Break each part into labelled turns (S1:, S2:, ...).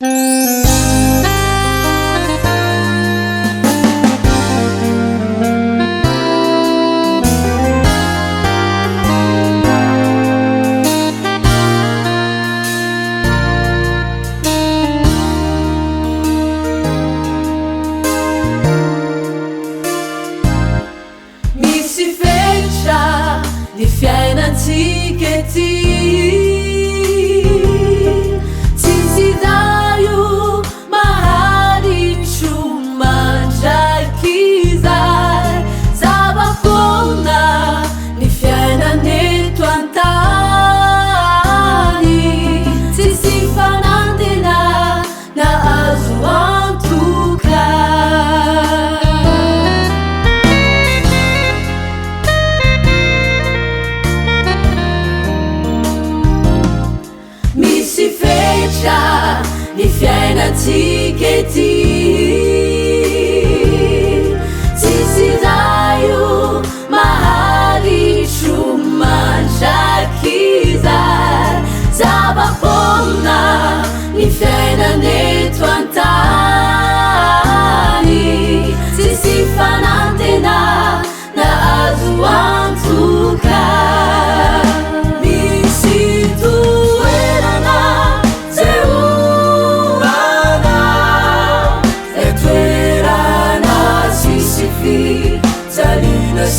S1: Ny fiainantsika ety tsisy daio maharitro mandraiky zay zava-pona ny fiainaneto antany tsisy fanantena na azo antoka. Ny fiainantsika ety tsisy daio maharitro mandraiky zay zava-pona ny fiainaneto antany tsisy fanantena na azo antoka.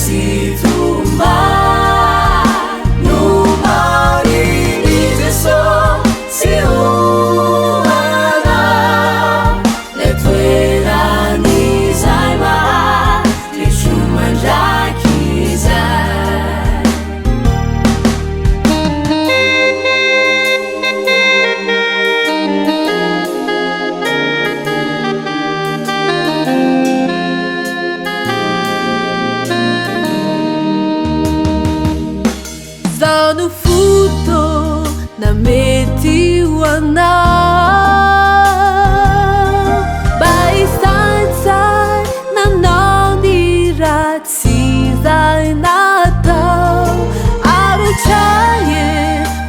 S1: Si tumba no marini so si uana le tuerani zai ma li shumandraki zai. Zao no futo na mety hoanao mba isaitsay nanao ny ratsy zay natao arotraye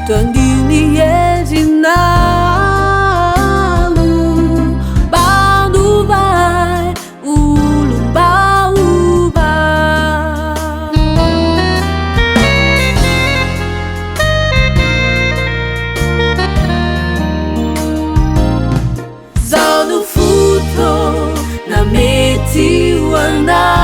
S1: toanio ny herinao mba novay olom-baova. Mety hoanao